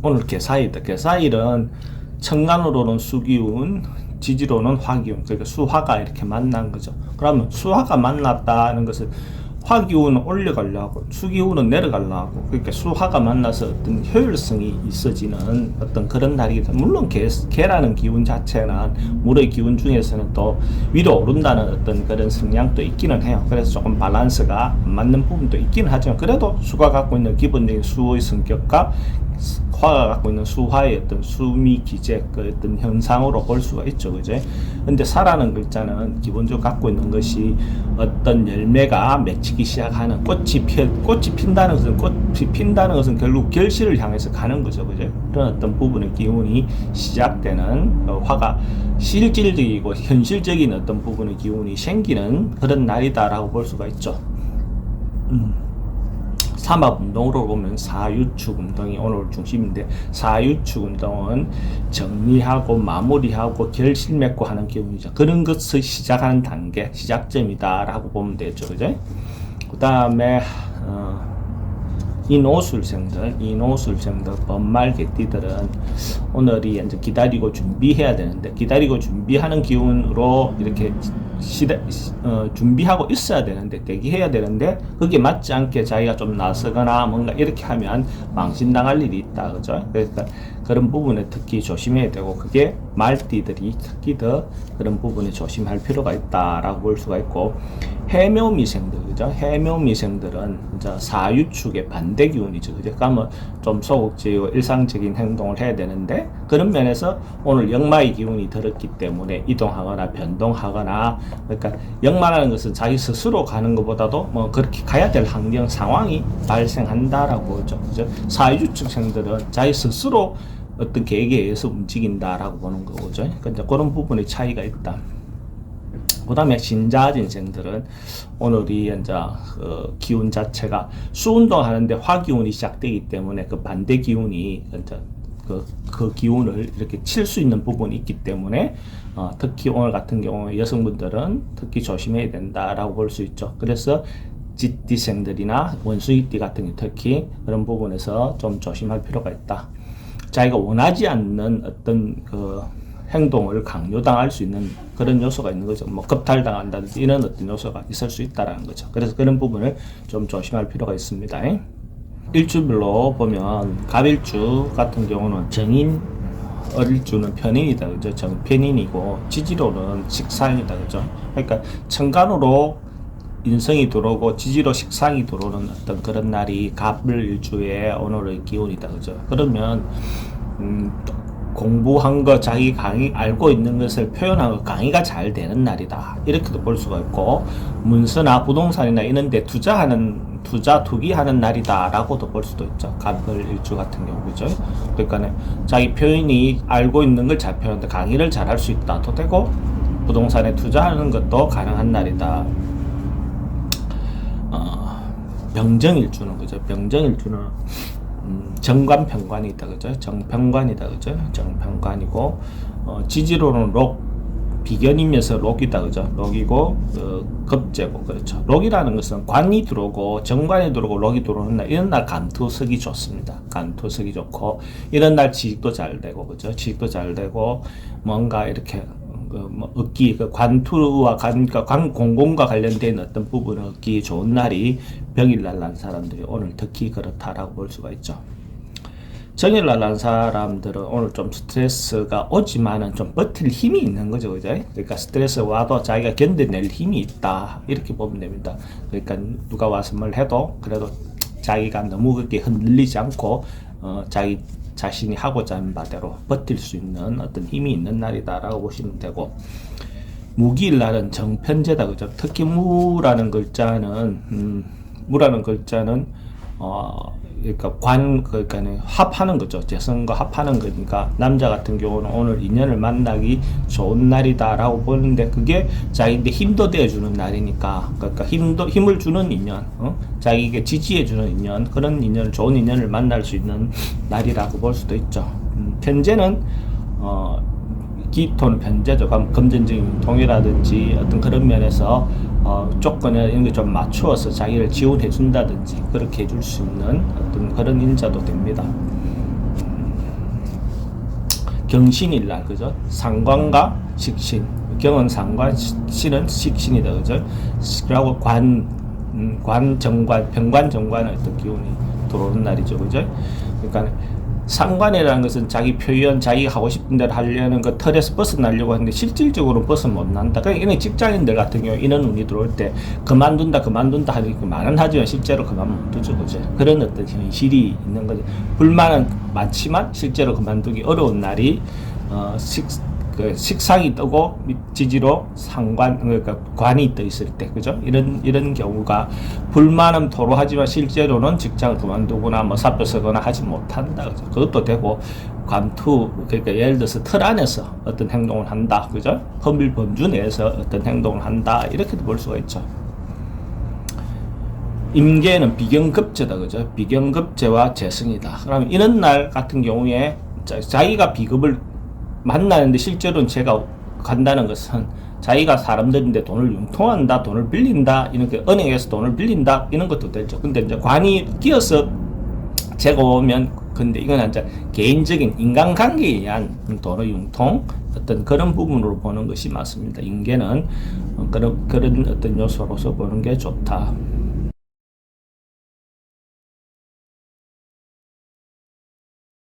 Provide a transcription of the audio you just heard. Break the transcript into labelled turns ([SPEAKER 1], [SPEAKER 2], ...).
[SPEAKER 1] 오늘 개사일이다. 개사일은 천간으로는 수기운, 지지로는 화기운, 그러니까 수화가 이렇게 만난 거죠. 그러면 수화가 만났다는 것은 화기운은 올려가려고 수기운은 내려가려고, 그러니까 수화가 만나서 어떤 효율성이 있어지는 어떤 그런 날이다. 물론 개라는 기운 자체는 물의 기운 중에서는 또 위로 오른다는 어떤 그런 성향도 있기는 해요. 그래서 조금 밸런스가 안 맞는 부분도 있기는 하지만, 그래도 수가 갖고 있는 기본적인 수의 성격과 화가 갖고 있는 수화의 어떤 수미 기재 그 어떤 현상으로 볼 수가 있죠, 그죠? 근데 사라는 글자는 기본적으로 갖고 있는 것이 어떤 열매가 맺히기 시작하는 꽃이 핀다는 것은 결국 결실을 향해서 가는 거죠, 그죠? 그런 어떤 부분의 기운이 시작되는 화가 실질적이고 현실적인 어떤 부분의 기운이 생기는 그런 날이다라고 볼 수가 있죠. 삼합운동으로 보면 사유축 운동이 오늘 중심인데, 사유축 운동은 정리하고 마무리하고 결실 맺고 하는 기운이죠. 그런 것을 시작하는 단계, 시작점이다 라고 보면 되죠, 그죠? 그 다음에 인오술생들, 번말개띠들은 오늘이 이제 기다리고 준비해야 되는데, 기다리고 준비하는 기운으로 이렇게 준비하고 있어야 되는데, 대기해야 되는데, 그게 맞지 않게 자기가 좀 나서거나 뭔가 이렇게 하면 망신당할 일이 있다, 그죠? 그러니까 그런 부분에 특히 조심해야 되고, 그게 말띠들이 특히 더 그런 부분에 조심할 필요가 있다라고 볼 수가 있고, 해묘미생들, 그죠? 해묘미생들은 이제 사유축의 반대 기운이죠, 그죠? 그러면 좀 소극적이고 일상적인 행동을 해야 되는데, 그런 면에서 오늘 역마의 기운이 들었기 때문에 이동하거나 변동하거나, 그러니까 역마라는 것은 자기 스스로 가는 것보다도 뭐 그렇게 가야 될 환경 상황이 발생한다라고 보죠, 그죠? 사유축생들은 자기 스스로 어떤 계획에 의해서 움직인다라고 보는 거죠. 그러니까 그런 부분의 차이가 있다. 그 다음에 신자진생들은 오늘이 이제 기운 자체가 수운동 하는데 화기운이 시작되기 때문에 그 반대 기운이 이제 그 기운을 이렇게 칠 수 있는 부분이 있기 때문에 특히 오늘 같은 경우에 여성분들은 특히 조심해야 된다라고 볼 수 있죠. 그래서 쥐띠생들이나 원숭이띠 같은 게 특히 그런 부분에서 좀 조심할 필요가 있다. 자기가 원하지 않는 어떤 그 행동을 강요당할 수 있는 그런 요소가 있는 거죠. 뭐 겁탈당한다든지 이런 어떤 요소가 있을 수 있다라는 거죠. 그래서 그런 부분을 좀 조심할 필요가 있습니다. 일주별로 보면 갑일주 같은 경우는 정인, 을주는 편인이다, 그죠? 정편인이고, 지지로는 식상이다, 그죠? 그러니까 천간으로 인성이 들어오고 지지로 식상이 들어오는 어떤 그런 날이 갑일주의 오늘의 기운이다, 그죠? 그러면 공부한 거, 자기 알고 있는 것을 표현하고 강의가 잘 되는 날이다, 이렇게도 볼 수가 있고, 문서나 부동산이나 이런 데 투기하는 날이다 라고도 볼 수도 있죠. 갑을일주 같은 경우, 그죠? 그러니까 자기 표현이 알고 있는 걸 잘 표현하는데 강의를 잘 할 수 있다도 되고, 부동산에 투자하는 것도 가능한 날이다. 병정일주는, 그죠? 병정일주는 정관평관이다, 그죠? 정평관이다, 그죠? 정평관이고, 지지로는 록, 비견이면서 록이다, 그죠? 록이고, 겁재고, 그렇죠? 록이라는 것은 관이 들어오고, 정관이 들어오고, 록이 들어오는 날, 이런 날 간투석이 좋습니다. 간투석이 좋고, 이런 날 지식도 잘 되고, 그죠? 지식도 잘 되고, 뭔가 이렇게, 얻기, 관투와 공공과 관련된 어떤 부분을 얻기 좋은 날이 병일날 난 사람들이 오늘 특히 그렇다라고 볼 수가 있죠. 정일날 난 사람들은 오늘 좀 스트레스가 오지만은 좀 버틸 힘이 있는 거죠, 그죠? 그러니까 스트레스 와도 자기가 견뎌낼 힘이 있다, 이렇게 보면 됩니다. 그러니까 누가 와서 뭘 해도 그래도 자기가 너무 그렇게 흔들리지 않고 자기 자신이 하고자 하는 바대로 버틸 수 있는 어떤 힘이 있는 날이다라고 보시면 되고, 무기일 날은 정편제다, 그죠? 특히 무라는 글자는 그러니까 그러니까 합하는 거죠. 재성과 합하는 거니까, 남자 같은 경우는 오늘 인연을 만나기 좋은 날이다라고 보는데, 그게 자기한테 힘도 되어주는 날이니까, 그러니까 힘을 주는 인연, 자기에게 지지해주는 인연, 그런 인연을, 좋은 인연을 만날 수 있는 날이라고 볼 수도 있죠. 편제는 기토는 편제죠. 금전적인 통이라든지 어떤 그런 면에서 조건을 이런 게 좀 맞추어서 자기를 지원해 준다든지 그렇게 해줄 수 있는 어떤 그런 인자도 됩니다. 경신일 날, 그죠? 상관과 식신. 경은 상관, 신은 식신이다, 그죠? 그리고 관정관, 병관정관의 어떤 기운이 들어오는 날이죠, 그죠? 그러니까 상관이라는 것은 자기 표현, 자기가 하고 싶은 대로 하려는 그 틀에서 벗어나려고 하는데 실질적으로 벗어 못 난다. 그러니까 이런 직장인들 같은 경우 이런 운이 들어올 때 그만둔다 하니까 말은 하지만 실제로 그만 못 두죠, 그죠? 그런 어떤 현실이 있는 거죠. 불만은 많지만 실제로 그만두기 어려운 날이 식상이 뜨고 지지로 상관, 그러니까 관이 떠 있을 때, 그죠? 이런 경우가 불만은 토로하지만 실제로는 직장을 그만두거나 뭐 사표 쓰거나 하지 못한다, 그죠? 그것도 되고, 관투, 그러니까 예를 들어서 틀 안에서 어떤 행동을 한다, 그죠? 법률 범주 내에서 어떤 행동을 한다, 이렇게도 볼 수가 있죠. 임계는 비경급제다, 그죠? 비경급제와 재승이다. 그러면 이런 날 같은 경우에 자기가 비급을 만나는데 실제로는 제가 간다는 것은 자기가 사람들인데 돈을 융통한다, 돈을 빌린다, 이런 게 은행에서 돈을 빌린다, 이런 것도 되죠. 근데 이제 관이 끼어서 제가 오면, 근데 이건 이제 개인적인 인간관계에 의한 돈의 융통, 어떤 그런 부분으로 보는 것이 맞습니다. 인계는 그런 어떤 요소로서 보는 게 좋다.